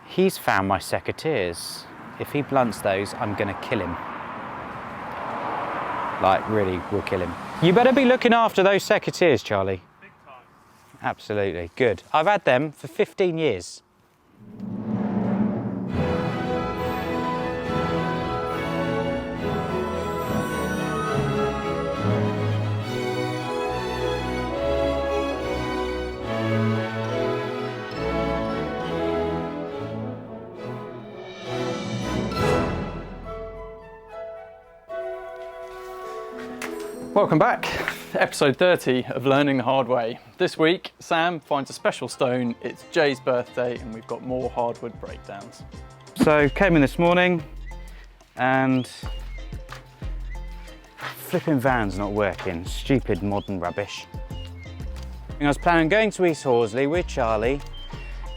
He's found my secateurs. If he blunts those, I'm gonna kill him. Like, really, we'll kill him. You better be looking after those secateurs, Charlie. Big time. Absolutely, good. I've had them for 15 years. Welcome back. Episode 30 of Learning the Hard Way. This week, Sam finds a special stone. It's Jay's birthday and we've got more hardwood breakdowns. So, came in this morning and flipping van's not working. Stupid modern rubbish. I was planning on going to East Horsley with Charlie,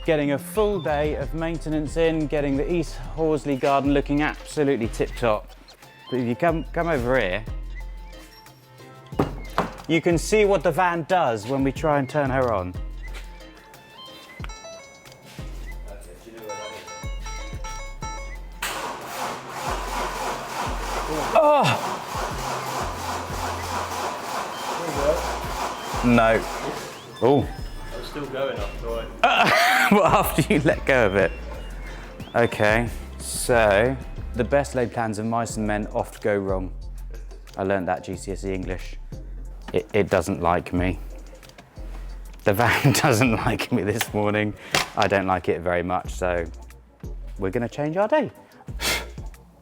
getting a full day of maintenance in, getting the East Horsley garden looking absolutely tip-top. But if you come over here, you can see what the van does when we try and turn her on. Oh! No. Oh. I'm still going after it. Well, after you let go of it. Okay, so the best laid plans of mice and men oft go wrong. I learned that GCSE English. It doesn't like me. The van doesn't like me this morning. I don't like it very much, so we're gonna change our day.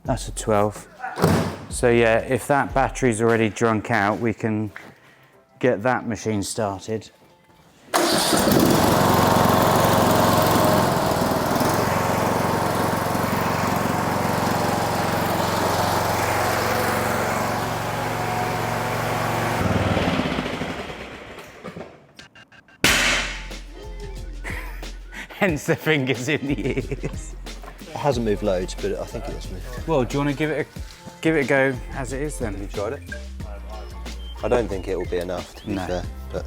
That's a 12. So yeah, if that battery's already drunk out, we can get that machine started. Hence the fingers in the ears. It hasn't moved loads, but I think it has moved. Well, do you want to give it a go as it is then? Have you tried it? I don't think it will be enough, to be fair. But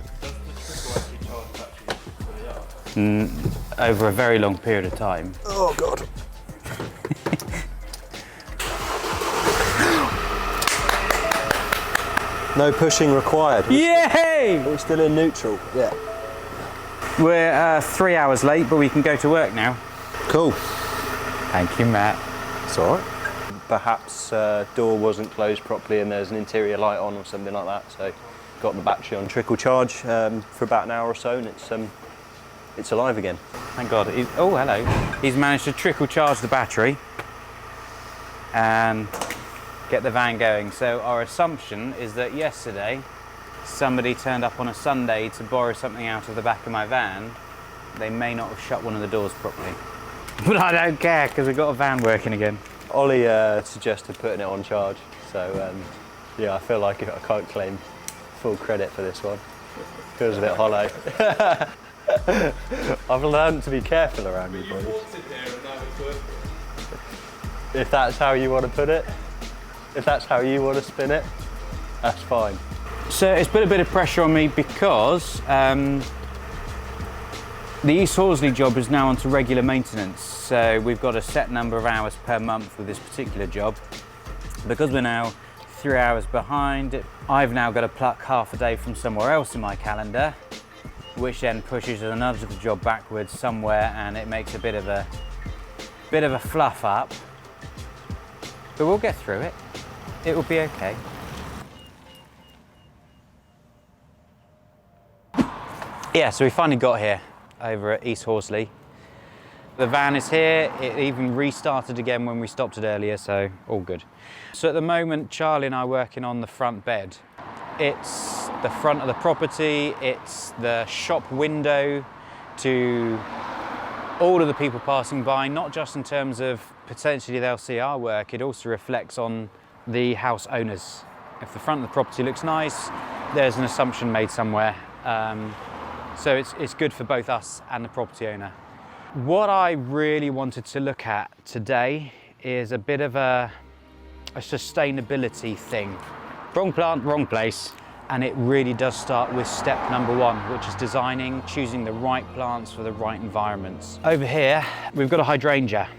Over a very long period of time. oh god. No pushing required. Yay! We're still in neutral. Yeah. We're 3 hours late, but we can go to work now. Cool. Thank you, Matt. It's all right. Perhaps door wasn't closed properly and there's an interior light on or something like that. So got the battery on trickle charge for about an hour or so, and it's alive again. Thank God. Oh, hello. He's managed to trickle charge the battery and get the van going. So our assumption is that yesterday somebody turned up on a Sunday to borrow something out of the back of my van. They may not have shut one of the doors properly. But I don't care, because we've got a van working again. Ollie suggested putting it on charge, so yeah, I feel like I can't claim full credit for this one. Feels a bit hollow. I've learned to be careful around you boys. If that's how you want to put it, if that's how you want to spin it, that's fine. So it's put a bit of pressure on me because the East Horsley job is now onto regular maintenance. So we've got a set number of hours per month with this particular job. Because we're now 3 hours behind, I've now got to pluck half a day from somewhere else in my calendar, which then pushes another job backwards somewhere, and it makes a bit of a fluff up. But we'll get through it. It will be okay. Yeah, so we finally got here over at East Horsley. The van is here. It even restarted again when we stopped it earlier, so all good. So at the moment, Charlie and I are working on the front bed. It's the front of the property, it's the shop window to all of the people passing by, not just in terms of potentially they'll see our work, it also reflects on the house owners. If the front of the property looks nice, there's an assumption made somewhere. So it's good for both us and the property owner. What I really wanted to look at today is a bit of a sustainability thing. Wrong plant, wrong place. And it really does start with step number one, which is designing, choosing the right plants for the right environments. Over here, we've got a hydrangea.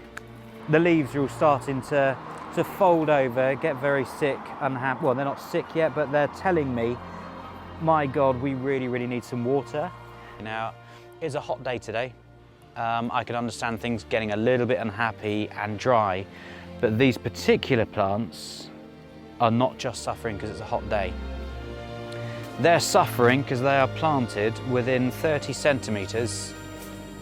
The leaves are all starting to fold over, get very sick, unhappy. Well, they're not sick yet, but they're telling me, my God, we really, really need some water. Now, it's a hot day today. I can understand things getting a little bit unhappy and dry, but these particular plants are not just suffering because it's a hot day. They're suffering because they are planted within 30 centimetres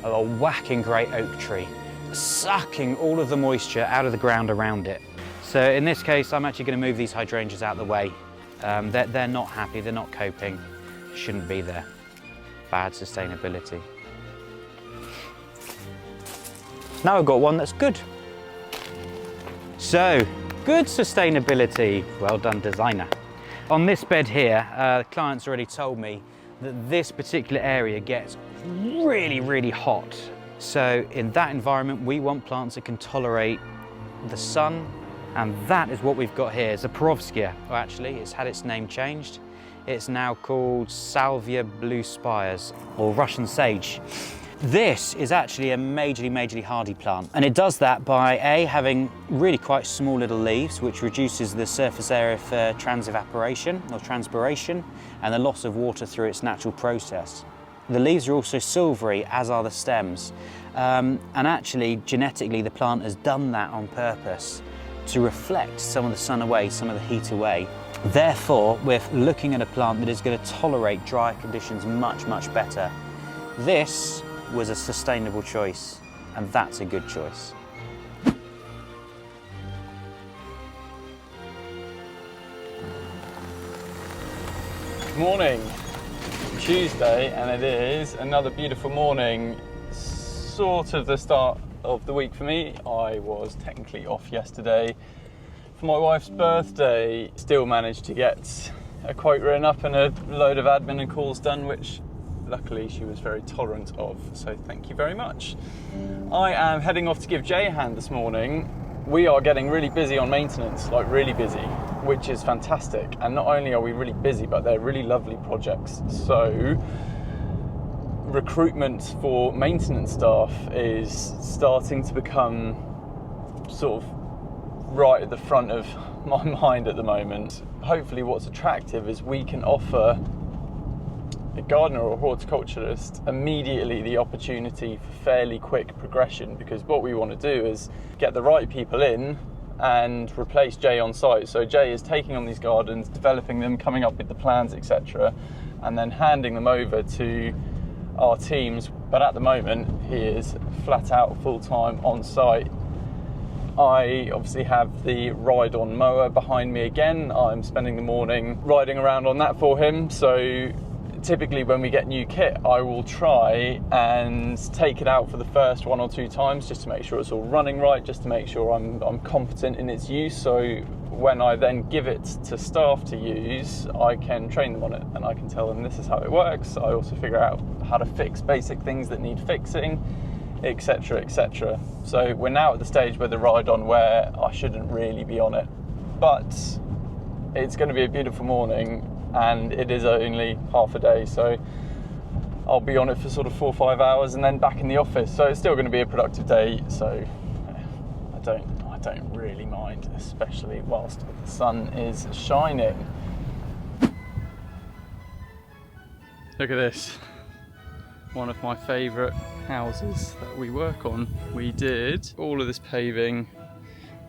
of a whacking great oak tree, sucking all of the moisture out of the ground around it. So in this case, I'm actually going to move these hydrangeas out of the way. They're not happy, they're not coping, shouldn't be there. Bad sustainability. Now I've got one that's good. So, good sustainability. Well done, designer. On this bed here, the client's already told me that this particular area gets really, really hot. So in that environment, we want plants that can tolerate the sun, and that is what we've got here. It's a Perovskia. Well, actually, it's had its name changed. It's now called Salvia Blue Spires, or Russian sage. This is actually a majorly hardy plant, and it does that by having really quite small little leaves, which reduces the surface area for transevaporation or transpiration and the loss of water through its natural process. The leaves are also silvery, as are the stems, and actually genetically the plant has done that on purpose to reflect some of the sun away, some of the heat away. Therefore, we're looking at a plant that is going to tolerate dry conditions much better. This was a sustainable choice, and that's a good choice. Good morning. Tuesday, and it is another beautiful morning. Sort of the start of the week for me. I was technically off yesterday for my wife's birthday. Still managed to get a quote written up and a load of admin and calls done, which luckily she was very tolerant of, so thank you very much. I am heading off to give Jay a hand this morning. We are getting really busy on maintenance, like really busy, which is fantastic. And not only are we really busy, but they're really lovely projects. So recruitment for maintenance staff is starting to become sort of right at the front of my mind at the moment. Hopefully what's attractive is we can offer a gardener or a horticulturist immediately the opportunity for fairly quick progression, because what we want to do is get the right people in and replace Jay on site. So Jay is taking on these gardens, developing them, coming up with the plans, etc., and then handing them over to our teams. But at the moment he is flat out full-time on site. I obviously have the ride-on mower behind me again. I'm spending the morning riding around on that for him. So typically when we get new kit, I will try and take it out for the first 1 or 2 times just to make sure it's all running right, just to make sure I'm competent in its use. So when I then give it to staff to use, I can train them on it and I can tell them this is how it works. I also figure out how to fix basic things that need fixing, etc, etc. So we're now at the stage where the ride-on where I shouldn't really be on it, but it's going to be a beautiful morning and it is only half a day, so I'll be on it for sort of 4 or 5 hours and then back in the office. So it's still going to be a productive day, so I don't really mind, especially whilst the sun is shining. Look at this, one of my favourite houses that we work on. We did all of this paving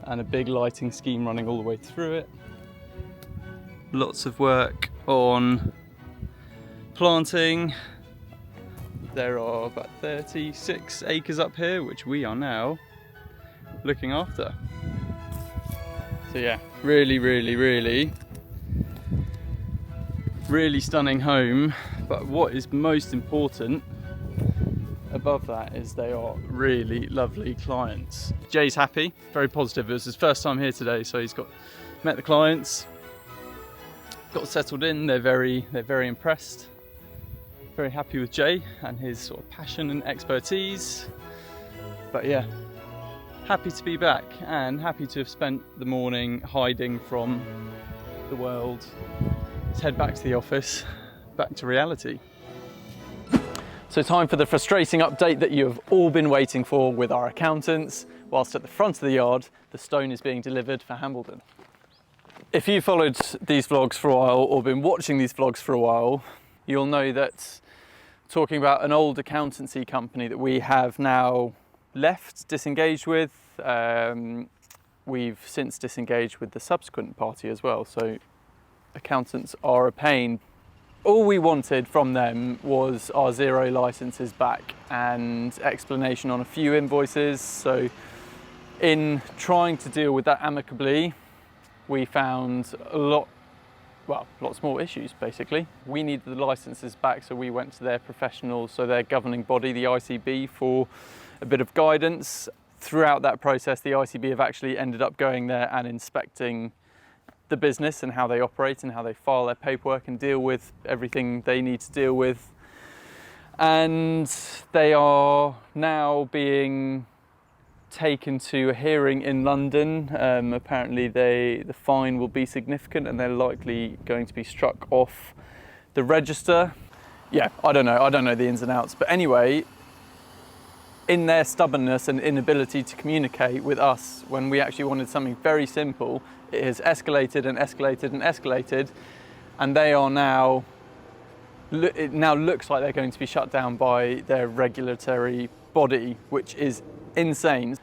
and a big lighting scheme running all the way through it. Lots of work on planting. There are about 36 acres up here, which we are now looking after. So yeah, really stunning home. But what is most important above that is they are really lovely clients. Jay's happy, very positive. It was his first time here today, so he's met the clients, got settled in. They're very impressed, very happy with Jay and his sort of passion and expertise. But yeah, happy to be back and happy to have spent the morning hiding from the world Let's head back to the office, back to reality. So time for the frustrating update that you have all been waiting for with our accountants. Whilst at the front of the yard, the stone is being delivered for Hambledon. If you followed these vlogs for a while or been watching these vlogs for a while, you'll know that talking about an old accountancy company that we have now left, disengaged with, we've since disengaged with the subsequent party as well. So accountants are a pain. All we wanted from them was our Xero licenses back and explanation on a few invoices. So in trying to deal with that amicably, we found lots more issues basically. We needed the licenses back, so we went to their professionals, so their governing body, the ICB, for a bit of guidance. Throughout that process, the ICB have actually ended up going there and inspecting the business and how they operate and how they file their paperwork and deal with everything they need to deal with. And they are now being taken to a hearing in London. Apparently the fine will be significant and they're likely going to be struck off the register. Yeah, I don't know the ins and outs, but anyway, in their stubbornness and inability to communicate with us when we actually wanted something very simple, it has escalated and escalated and escalated, and they are now, it now looks like they're going to be shut down by their regulatory body, which is insane.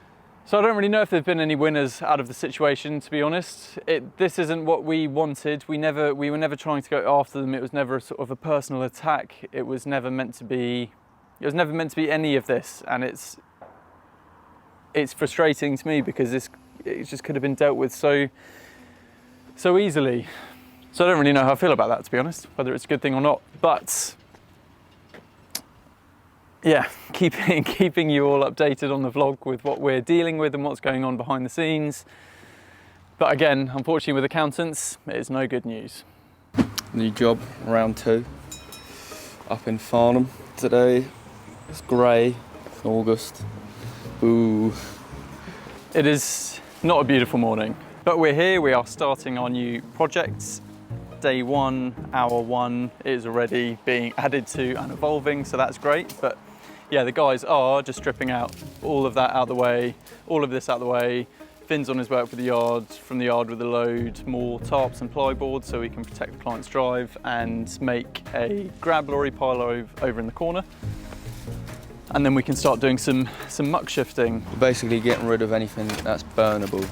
So I don't really know if there've been any winners out of the situation, to be honest. This isn't what we wanted. We were never trying to go after them. It was never a sort of a personal attack. It was never meant to be any of this, and it's frustrating to me because it just could have been dealt with so easily. So I don't really know how I feel about that, to be honest, whether it's a good thing or not. But yeah, keeping you all updated on the vlog with what we're dealing with and what's going on behind the scenes. But again, unfortunately with accountants, it is no good news. New job, round 2, up in Farnham today. It's grey, it's August. Ooh. It is not a beautiful morning, but we're here, we are starting our new projects. Day 1, hour 1 is already being added to and evolving, so that's great. But yeah, the guys are just stripping out all of that out of the way, all of this out of the way. Finn's on his way up with the yard, from the yard with a load more tarps and plyboard so we can protect the client's drive and make a grab lorry pile over in the corner. And then we can start doing some muck shifting. We're basically getting rid of anything that's burnable.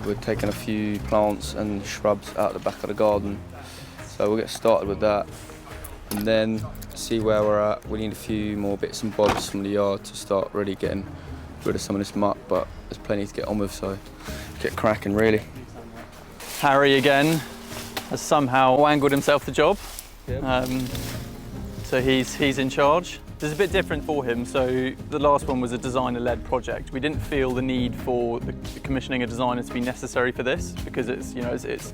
We're taking a few plants and shrubs out the back of the garden. So we'll get started with that and then see where we're at. We need a few more bits and bobs from the yard to start really getting rid of some of this muck, but there's plenty to get on with, so get cracking really. Harry again has somehow wangled himself the job. Yep. So he's in charge. This is a bit different for him. So the last one was a designer-led project. We didn't feel the need for the commissioning a designer to be necessary for this because it's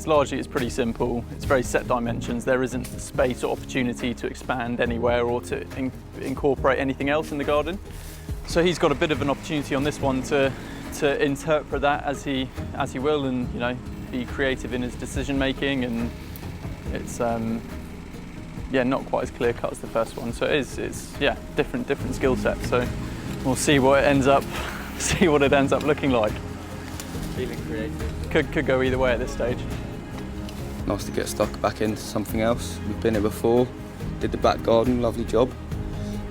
largely pretty simple. It's very set dimensions. There isn't space or opportunity to expand anywhere or to incorporate anything else in the garden. So he's got a bit of an opportunity on this one to interpret that as he will, and be creative in his decision making. And it's not quite as clear cut as the first one. So it's different skill set. So we'll see what it ends up looking like. Feeling creative. Could go either way at this stage. Nice to get stuck back into something else. We've been here before, did the back garden, lovely job.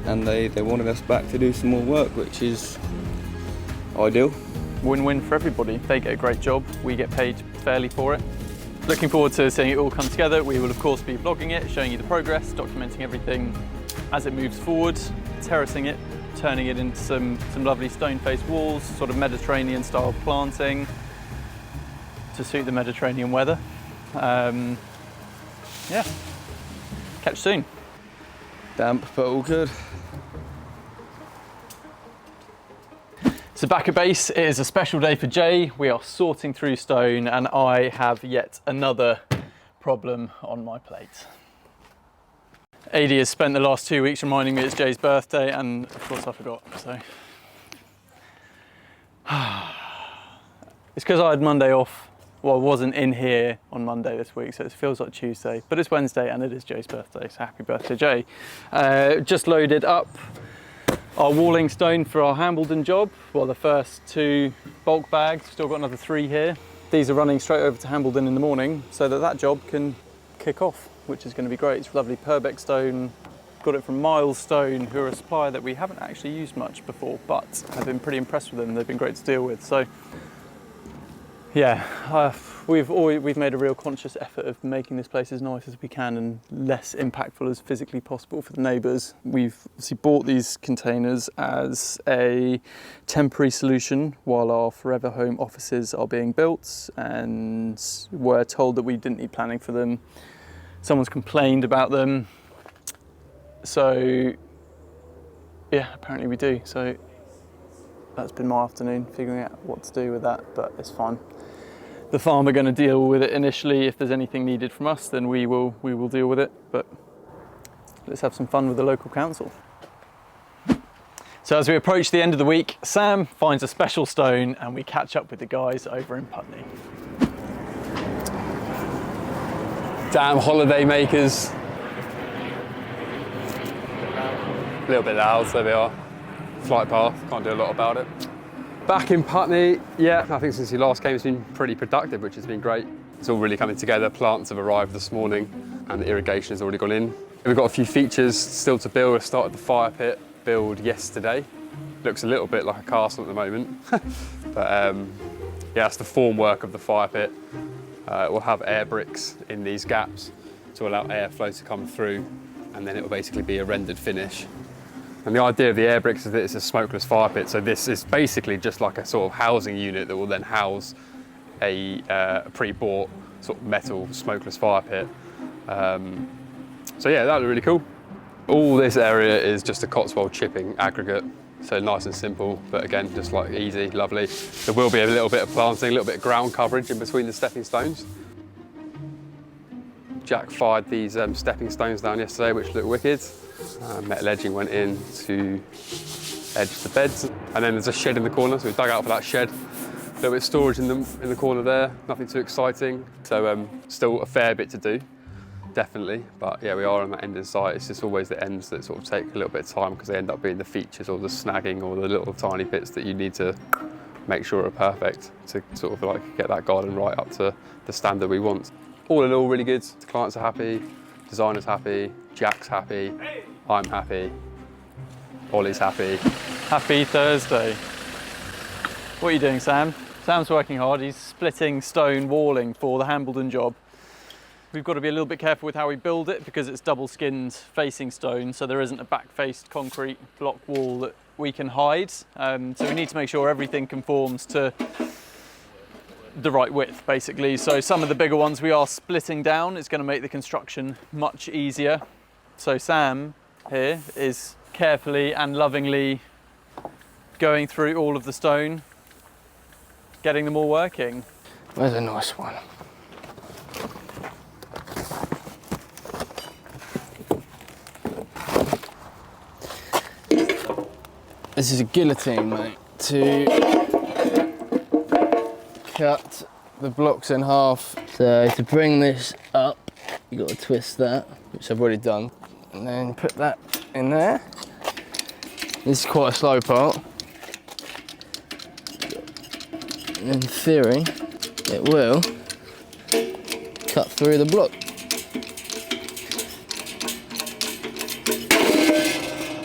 And they wanted us back to do some more work, which is ideal. Win-win for everybody. They get a great job, we get paid fairly for it. Looking forward to seeing it all come together. We will of course be vlogging it, showing you the progress, documenting everything as it moves forward, terracing it, turning it into some lovely stone-faced walls, sort of Mediterranean style planting to suit the Mediterranean weather. Yeah, catch you soon. Damp, but all good. So back at base, it is a special day for Jay. We are sorting through stone and I have yet another problem on my plate. AD has spent the last 2 weeks reminding me it's Jay's birthday, and of course I forgot, so. It's because I had Monday off Well, I wasn't in here on Monday this week, so it feels like Tuesday, but it's Wednesday and it is Jay's birthday, so happy birthday, Jay. Just loaded up our walling stone for our Hambledon job. Well, the first 2 bulk bags, still got another 3 here. These are running straight over to Hambledon in the morning so that job can kick off, which is going to be great. It's lovely Purbeck stone. Got it from Miles Stone, who are a supplier that we haven't actually used much before, but I've been pretty impressed with them. They've been great to deal with. So yeah, we've made a real conscious effort of making this place as nice as we can and less impactful as physically possible for the neighbours. We've obviously bought these containers as a temporary solution while our Forever Home offices are being built, and we're told that we didn't need planning for them. Someone's complained about them. So yeah, apparently we do. So that's been my afternoon, figuring out what to do with that, but it's fine. The farm are going to deal with it initially. If there's anything needed from us, then we will deal with it, but let's have some fun with the local council. So as we approach the end of the week, Sam finds a special stone and we catch up with the guys over in Putney. Damn holiday makers. A little bit loud, so they are. Flight path, can't do a lot about it. Back in Putney, yeah, I think since you last came it's been pretty productive, which has been great. It's all really coming together. Plants have arrived this morning and the irrigation has already gone in. We've got a few features still to build. I started the fire pit build yesterday. Looks a little bit like a castle at the moment. But yeah, that's the formwork of the fire pit. We'll have air bricks in these gaps to allow airflow to come through, and then it will basically be a rendered finish. And the idea of the air bricks is that it's a smokeless fire pit, so this is basically just like a sort of housing unit that will then house a pre-bought sort of metal smokeless fire pit. So yeah, that would be really cool. All this area is just a Cotswold chipping aggregate, so nice and simple, but again, just like easy, lovely. There will be a little bit of planting, a little bit of ground coverage in between the stepping stones. Jack fired these stepping stones down yesterday, which looked wicked. Metal edging went in to edge the beds. And then there's a shed in the corner, so we dug out for that shed. A little bit of storage in the corner there, nothing too exciting. So still a fair bit to do, definitely. But yeah, we are on that end in sight. It's just always the ends that sort of take a little bit of time because they end up being the features or the snagging or the little tiny bits that you need to make sure are perfect to sort of like get that garden right up to the standard we want. All in all, really good. The clients are happy, designer's happy, Jack's happy, I'm happy, Ollie's happy. Happy Thursday. What are you doing, Sam? Sam's working hard. He's splitting stone walling for the Hambledon job. We've got to be a little bit careful with how we build it because it's double-skinned facing stone, so there isn't a back-faced concrete block wall that we can hide. So we need to make sure everything conforms to the right width, basically. So some of the bigger ones we are splitting down. It's going to make the construction much easier. So Sam here is carefully and lovingly going through all of the stone, getting them all working. Where's a nice one? This is a guillotine, mate, to cut the blocks in half. So to bring this up, you've got to twist that, which I've already done, and then put that in there. This is quite a slow part. In theory, it will cut through the block.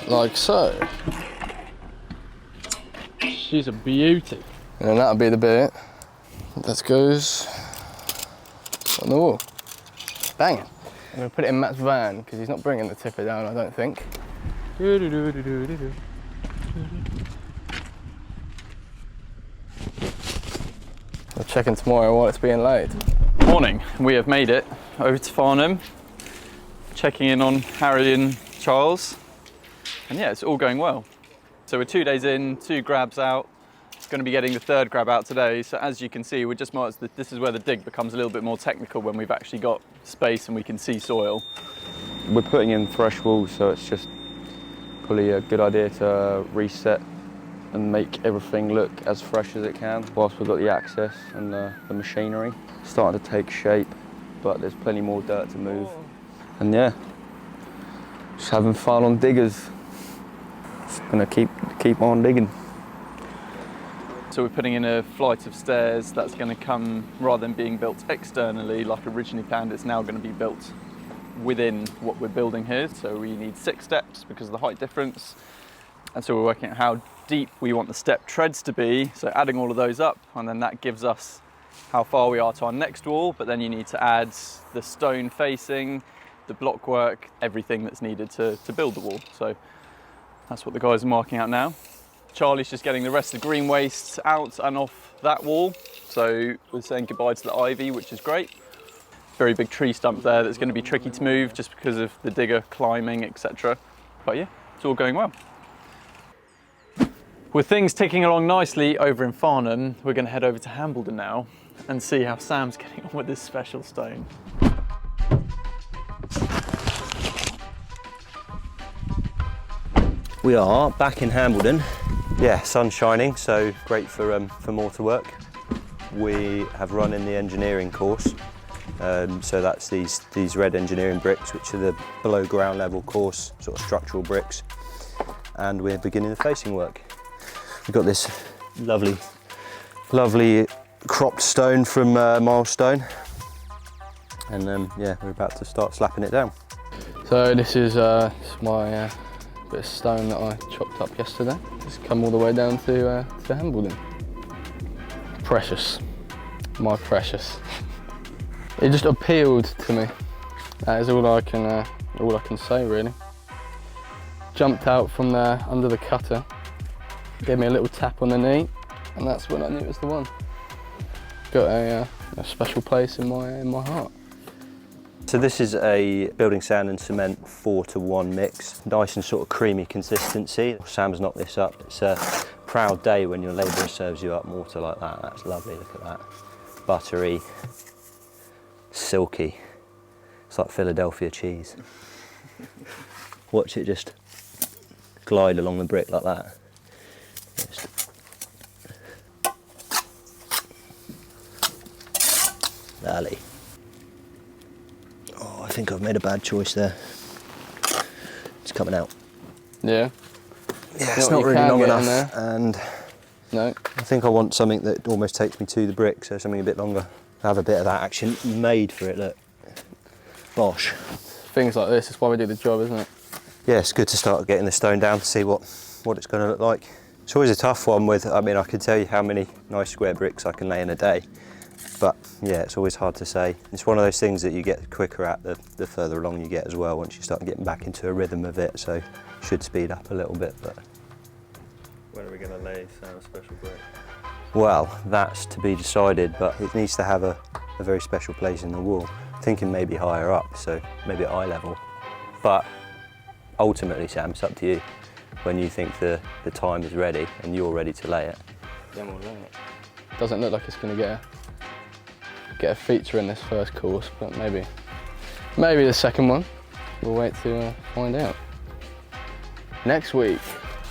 Like so. She's a beauty. And then that'll be the bit that goes on the wall. Bang it. I'm gonna put it in Matt's van because he's not bringing the tipper down, I don't think. We're checking tomorrow while it's being laid. Morning. We have made it over to Farnham, checking in on Harry and Charles. And yeah, it's all going well. So we're 2 days in, 2 grabs out. Going to be getting the 3rd grab out today. So as you can see, we're just this is where the dig becomes a little bit more technical when we've actually got space and we can see soil. We're putting in fresh walls, so it's just probably a good idea to reset and make everything look as fresh as it can whilst we've got the access and the machinery. Starting to take shape, but there's plenty more dirt to move. And yeah, just having fun on diggers. Just gonna keep on digging. So we're putting in a flight of stairs that's going to come, rather than being built externally like originally planned, it's now going to be built within what we're building here. So we need 6 steps because of the height difference. And so we're working out how deep we want the step treads to be. So adding all of those up, and then that gives us how far we are to our next wall. But then you need to add the stone facing, the block work, everything that's needed to build the wall. So that's what the guys are marking out now. Charlie's just getting the rest of the green waste out and off that wall. So we're saying goodbye to the ivy, which is great. Very big tree stump there that's going to be tricky to move just because of the digger climbing, etc. But yeah, it's all going well. With things ticking along nicely over in Farnham, we're going to head over to Hambledon now and see how Sam's getting on with this special stone. We are back in Hambledon. Yeah, sun's shining, so great for mortar work. We have run in the engineering course, so that's these red engineering bricks, which are the below ground level course sort of structural bricks, and we're beginning the facing work. We've got this lovely cropped stone from Milestone, and yeah, we're about to start slapping it down. So this is my bit of stone that I chopped up yesterday. Just come all the way down to Hambledon. Precious, my precious. It just appealed to me. That is all I can say really. Jumped out from there under the cutter, gave me a little tap on the knee, and that's when I knew it was the one. Got a special place in my heart. So this is a building sand and cement 4-to-1 mix. Nice and sort of creamy consistency. Sam's knocked this up. It's a proud day when your labourer serves you up mortar like that. That's lovely, look at that. Buttery, silky. It's like Philadelphia cheese. Watch it just glide along the brick like that. Just Lally. Oh, I think I've made a bad choice there. It's coming out. Yeah? Yeah, it's not really long enough, and no. I think I want something that almost takes me to the brick, so something a bit longer. Have a bit of that action made for it, look. Bosh. Things like this is why we do the job, isn't it? Yeah, it's good to start getting the stone down to see what it's going to look like. It's always a tough one with, I mean, I can tell you how many nice square bricks I can lay in a day, but yeah, it's always hard to say. It's one of those things that you get quicker at the further along you get as well, once you start getting back into a rhythm of it, so should speed up a little bit. But when are we going to lay Sam's special brick? well, that's to be decided, but it needs to have a very special place in the wall. Thinking maybe higher up, so maybe at eye level. But ultimately, Sam, it's up to you. When you think the time is ready and you're ready to lay it, then we'll lay it. Doesn't look like it's going to get a feature in this first course, but maybe the second one. We'll wait to find out. Next week,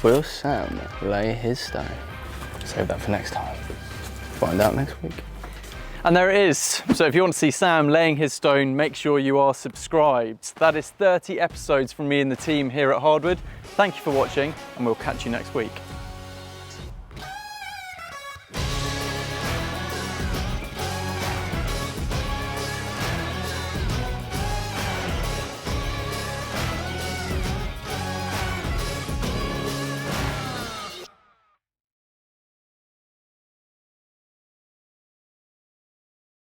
will Sam lay his stone? Save that for next time. Find out next week. And there it is. So if you want to see Sam laying his stone, make sure you are subscribed. That is 30 episodes from me and the team here at Hardwood. Thank you for watching, and we'll catch you next week.